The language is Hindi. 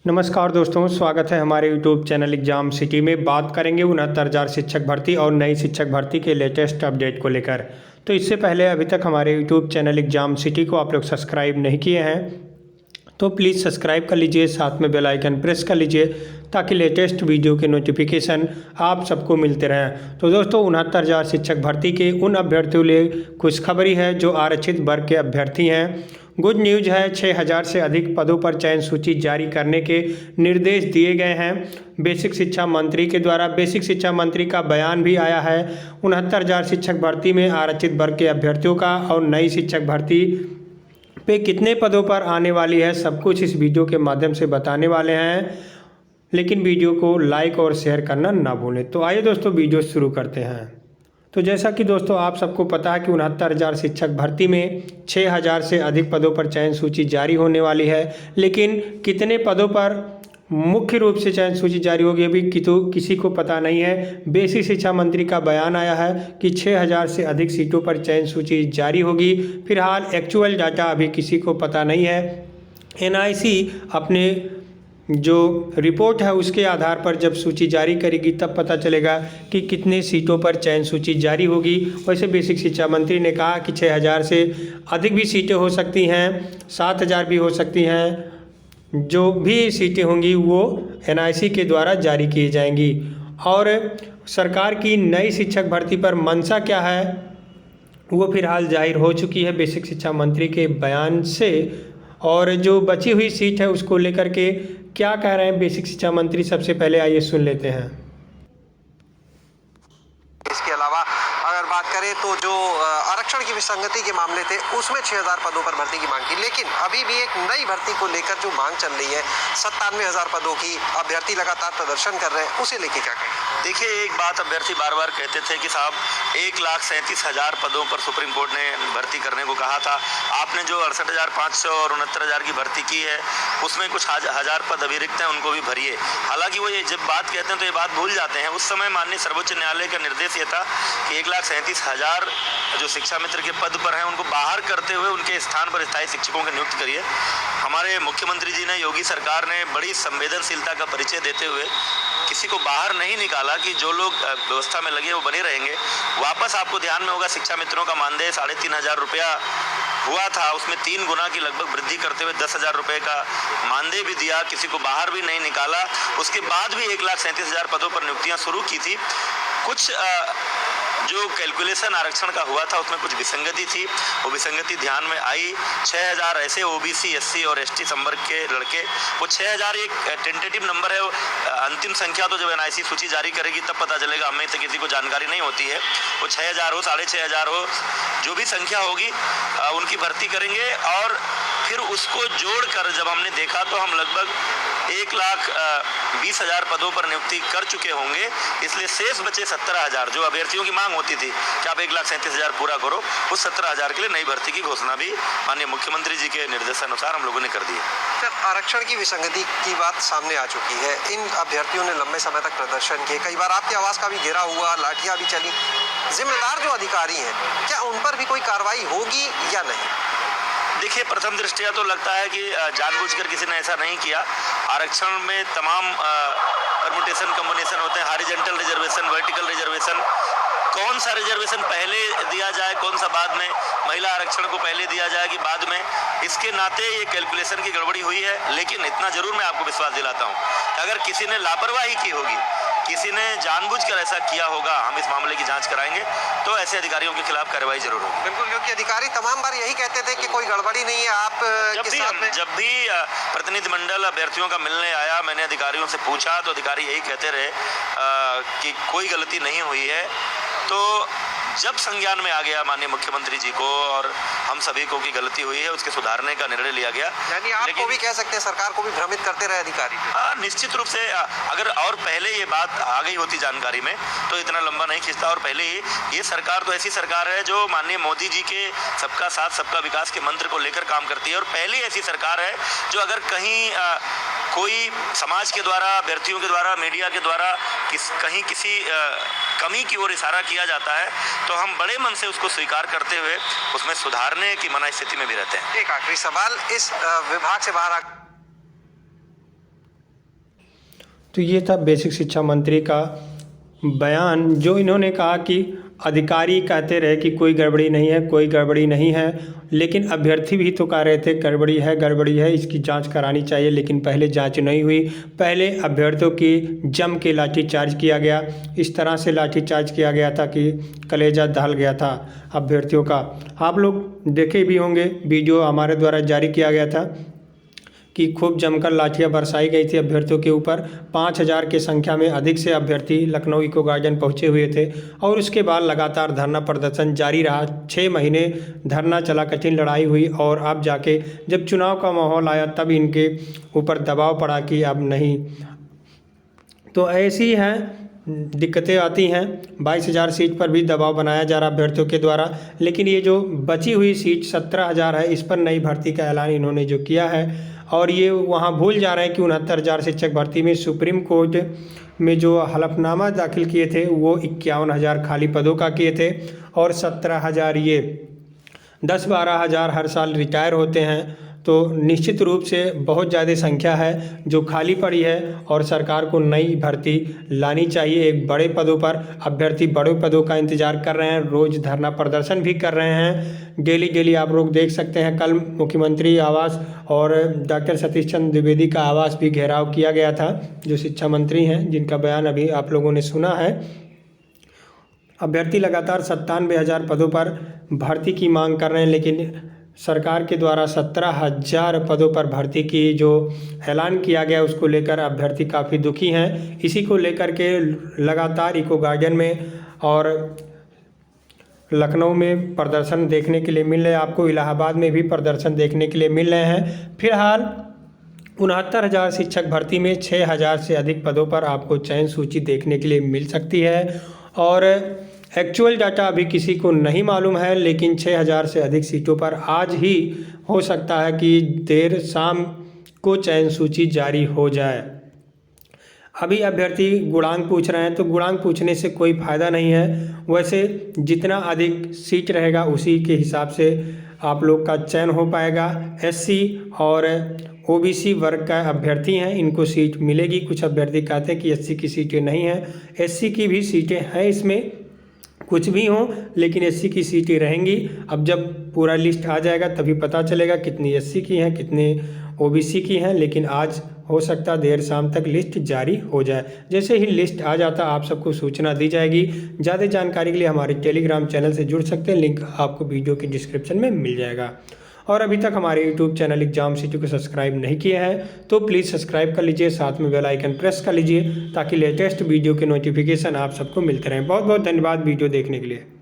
नमस्कार दोस्तों, स्वागत है हमारे यूट्यूब चैनल एग्जाम सिटी में। बात करेंगे 69,000 शिक्षक भर्ती और नई शिक्षक भर्ती के लेटेस्ट अपडेट को लेकर। तो इससे पहले अभी तक हमारे यूट्यूब चैनल एग्जाम सिटी को आप लोग सब्सक्राइब नहीं किए हैं तो प्लीज़ सब्सक्राइब कर लीजिए, साथ में बेल आइकन प्रेस कर लीजिए ताकि लेटेस्ट वीडियो के नोटिफिकेशन आप सबको मिलते रहें। तो दोस्तों 69,000 शिक्षक भर्ती के उन अभ्यर्थियों के लिए खुशखबरी है जो आरक्षित वर्ग के अभ्यर्थी हैं। गुड न्यूज़ है, 6,000 से अधिक पदों पर चयन सूची जारी करने के निर्देश दिए गए हैं बेसिक शिक्षा मंत्री के द्वारा। बेसिक शिक्षा मंत्री का बयान भी आया है। 69,000 शिक्षक भर्ती में आरक्षित वर्ग के अभ्यर्थियों का और नई शिक्षक भर्ती पे कितने पदों पर आने वाली है, सब कुछ इस वीडियो के माध्यम से बताने वाले हैं। लेकिन वीडियो को लाइक और शेयर करना ना भूलें। तो आइए दोस्तों वीडियो शुरू करते हैं। तो जैसा कि दोस्तों आप सबको पता है कि 69,000 शिक्षक भर्ती में 6,000 से अधिक पदों पर चयन सूची जारी होने वाली है। लेकिन कितने पदों पर मुख्य रूप से चयन सूची जारी होगी अभी किसी को पता नहीं है। बेसिक शिक्षा मंत्री का बयान आया है कि 6,000 से अधिक सीटों पर चयन सूची जारी होगी। फिलहाल एक्चुअल डाटा अभी किसी को पता नहीं है। एनआईसी अपने जो रिपोर्ट है उसके आधार पर जब सूची जारी करेगी तब पता चलेगा कि कितने सीटों पर चयन सूची जारी होगी। वैसे बेसिक शिक्षा मंत्री ने कहा कि 6,000 से अधिक भी सीटें हो सकती हैं, 7,000 भी हो सकती हैं। जो भी सीटें होंगी वो एनआईसी के द्वारा जारी की जाएंगी। और सरकार की नई शिक्षक भर्ती पर मंशा क्या है वो फिलहाल जाहिर हो चुकी है बेसिक शिक्षा मंत्री के बयान से। और जो बची हुई सीट है उसको लेकर के क्या कह रहे हैं बेसिक शिक्षा मंत्री, सबसे पहले आइए सुन लेते हैं। इसके अलावा अगर बात करें तो जो आरक्षण की विसंगति के मामले थे उसमें 6,000 पदों पर भर्ती की मांग थी, लेकिन अभी भी एक नई भर्ती को लेकर जो मांग चल रही है 97,000 पदों की, अभ्यर्थी लगातार प्रदर्शन कर रहे हैं, उसे लेके क्या कहें? देखिए, एक बात अभ्यर्थी बार बार कहते थे कि साहब 1,37,000 पदों पर सुप्रीम कोर्ट ने भर्ती करने को कहा था। आपने जो 68,500 और 69,000 की भर्ती की है उसमें कुछ हजार पद अभी रिक्त हैं, उनको भी भरिए। हालांकि वो ये जब बात कहते हैं तो ये बात भूल जाते हैं। उस समय माननीय सर्वोच्च न्यायालय का निर्देश ये था कि 1,37,000 जो शिक्षा मित्र के पद पर हैं उनको बाहर करते हुए उनके स्थान पर स्थायी शिक्षकों की नियुक्ति करिए। हमारे मुख्यमंत्री जी ने, योगी सरकार ने बड़ी संवेदनशीलता का परिचय देते हुए किसी को बाहर नहीं निकाला कि जो लोग व्यवस्था में लगे वो बने रहेंगे। वापस आपको ध्यान में होगा शिक्षा मित्रों का मानदेय 3,500 रुपया हुआ था, उसमें 3 गुना की लगभग वृद्धि करते हुए 10,000 रुपये का मानदेय भी दिया, किसी को बाहर भी नहीं निकाला। उसके बाद भी 1,37,000 पदों पर नियुक्तियां शुरू की थी। कुछ जो कैलकुलेशन आरक्षण का हुआ था उसमें कुछ विसंगति थी, वो विसंगति ध्यान में आई। 6,000 ऐसे ओबीसी, एससी और एसटी संवर्ग के लड़के, वो 6,000 एक टेंटेटिव नंबर है। अंतिम संख्या तो जब एनआईसी सूची जारी करेगी तब पता चलेगा, हमें तो किसी को जानकारी नहीं होती है। वो 6,000 हो, 6,500 हो, जो भी संख्या होगी उनकी भर्ती करेंगे। और फिर उसको जोड़कर जब हमने देखा तो हम लगभग 1,20,000 पदों पर नियुक्ति कर चुके होंगे। इसलिए शेष बचे 17,000 जो अभ्यर्थियों की मांग होती थी कि आप 1,37,000 पूरा करो, उस 17,000 के लिए नई भर्ती की घोषणा भी माननीय मुख्यमंत्री जी के निर्देशानुसार हम लोगों ने कर दी है। सर, आरक्षण की विसंगति की बात सामने आ चुकी है। इन अभ्यर्थियों ने लंबे समय तक प्रदर्शन किए, कई बार आपकी आवाज का भी घेरा हुआ, लाठियां भी चली। जिम्मेदार जो अधिकारी हैं क्या उन पर भी कोई कार्रवाई होगी या नहीं? देखिए, प्रथम दृष्टया तो लगता है कि जानबूझकर किसी ने ऐसा नहीं किया। आरक्षण में तमाम परमुटेशन कम्बिनेशन होते हैं, हॉरिजॉन्टल रिजर्वेशन, वर्टिकल रिजर्वेशन। कौन सा रिजर्वेशन पहले दिया जाए, कौन सा बाद में, महिला आरक्षण को पहले दिया जाए कि बाद में, इसके नाते ये कैलकुलेशन की गड़बड़ी हुई है। लेकिन इतना जरूर मैं आपको विश्वास दिलाता हूँ कि अगर किसी ने लापरवाही की होगी, किसी ने जानबूझकर ऐसा किया होगा, हम इस मामले की जांच कराएंगे तो ऐसे अधिकारियों के खिलाफ कार्रवाई जरूर होगी। बिल्कुल, क्योंकि अधिकारी तमाम बार यही कहते थे कि कोई गड़बड़ी नहीं है। आप जब भी प्रतिनिधिमंडल अभ्यर्थियों का मिलने आया, मैंने अधिकारियों से पूछा तो अधिकारी यही कहते रहे कि कोई गलती नहीं हुई है। तो जब संज्ञान में आ गया माननीय मुख्यमंत्री जी को और हम सभी को की गलती हुई है, उसके सुधारने का निर्णय लिया गया। यानी आपको भी कह सकते हैं सरकार को भी भ्रमित करते रहे अधिकारी? निश्चित रूप से अगर और पहले ये बात आ गई होती जानकारी में तो इतना लंबा नहीं खिंचता। और पहले ही ये सरकार तो ऐसी सरकार है जो माननीय मोदी जी के सबका साथ सबका विकास के मंत्र को लेकर काम करती है। और पहली ऐसी सरकार है जो अगर कहीं कोई समाज के द्वारा, अभ्यर्थियों के द्वारा, मीडिया के द्वारा कहीं किसी कमी की ओर इशारा किया जाता है तो हम बड़े मन से उसको स्वीकार करते हुए उसमें सुधारने की मना स्थिति में भी रहते हैं। एक आखिरी सवाल, इस विभाग से बाहर तो ये था बेसिक शिक्षा मंत्री का बयान, जो इन्होंने कहा कि अधिकारी कहते रहे कि कोई गड़बड़ी नहीं है, कोई गड़बड़ी नहीं है, लेकिन अभ्यर्थी भी तो कह रहे थे गड़बड़ी है, इसकी जांच करानी चाहिए। लेकिन पहले जांच नहीं हुई, पहले अभ्यर्थियों की जम के लाठीचार्ज किया गया। इस तरह से लाठीचार्ज किया गया था कि कलेजा दहल गया था अभ्यर्थियों का। आप लोग देखे भी होंगे, वीडियो हमारे द्वारा जारी किया गया था कि खूब जमकर लाठियां बरसाई गई थी अभ्यर्थियों के ऊपर। 5000 की संख्या में अधिक से अभ्यर्थी लखनऊ इको गार्डन पहुंचे हुए थे और उसके बाद लगातार धरना प्रदर्शन जारी रहा। 6 महीने धरना चला, कठिन लड़ाई हुई और अब जाके जब चुनाव का माहौल आया तब इनके ऊपर दबाव पड़ा कि अब नहीं। तो ऐसी हैं दिक्कतें आती हैं। 22,000 सीट पर भी दबाव बनाया जा रहा अभ्यर्थियों के द्वारा, लेकिन ये जो बची हुई सीट 17,000 है, इस पर नई भर्ती का ऐलान इन्होंने जो किया है। और ये वहाँ भूल जा रहे हैं कि 69,000 शिक्षक भर्ती में सुप्रीम कोर्ट में जो हलफनामा दाखिल किए थे वो 51,000 खाली पदों का किए थे और 17,000 ये 10-12 हज़ार हर साल रिटायर होते हैं। तो निश्चित रूप से बहुत ज़्यादा संख्या है जो खाली पड़ी है और सरकार को नई भर्ती लानी चाहिए। एक बड़े पदों पर अभ्यर्थी बड़े पदों का इंतज़ार कर रहे हैं, रोज़ धरना प्रदर्शन भी कर रहे हैं। डेली आप लोग देख सकते हैं, कल मुख्यमंत्री आवास और डॉक्टर सतीश चंद्र द्विवेदी का आवास भी घेराव किया गया था, जो शिक्षा मंत्री हैं, जिनका बयान अभी आप लोगों ने सुना है। अभ्यर्थी लगातार 97,000 पदों पर भर्ती की मांग कर रहे हैं, लेकिन सरकार के द्वारा 17,000 पदों पर भर्ती की जो ऐलान किया गया उसको लेकर अभ्यर्थी काफ़ी दुखी हैं। इसी को लेकर के लगातार इको गार्डन में और लखनऊ में प्रदर्शन देखने के लिए मिल रहे हैं, आपको इलाहाबाद में भी प्रदर्शन देखने के लिए मिल रहे हैं। फिलहाल 69,000 शिक्षक भर्ती में 6,000 से अधिक पदों पर आपको चयन सूची देखने के लिए मिल सकती है और एक्चुअल डाटा अभी किसी को नहीं मालूम है, लेकिन 6,000 से अधिक सीटों पर आज ही हो सकता है कि देर शाम को चयन सूची जारी हो जाए। अभी अभ्यर्थी गुणांक पूछ रहे हैं, तो गुणांक पूछने से कोई फ़ायदा नहीं है। वैसे जितना अधिक सीट रहेगा उसी के हिसाब से आप लोग का चयन हो पाएगा। एससी और ओबीसी वर्ग का अभ्यर्थी हैं, इनको सीट मिलेगी। कुछ अभ्यर्थी कहते हैं कि एससी की सीटें नहीं हैं, एससी की भी सीटें हैं, इसमें कुछ भी हों लेकिन एससी की सीटें रहेंगी। अब जब पूरा लिस्ट आ जाएगा तभी पता चलेगा कितनी एससी की हैं, कितने ओबीसी की हैं। लेकिन आज हो सकता है देर शाम तक लिस्ट जारी हो जाए। जैसे ही लिस्ट आ जाता आप सबको सूचना दी जाएगी। ज़्यादा जानकारी के लिए हमारे टेलीग्राम चैनल से जुड़ सकते हैं, लिंक आपको वीडियो के डिस्क्रिप्शन में मिल जाएगा। और अभी तक हमारे यूट्यूब चैनल एग्जाम सिटी को सब्सक्राइब नहीं किया है तो प्लीज़ सब्सक्राइब कर लीजिए, साथ में बेल आइकन प्रेस कर लीजिए ताकि लेटेस्ट वीडियो के नोटिफिकेशन आप सबको मिलते रहें। बहुत बहुत धन्यवाद वीडियो देखने के लिए।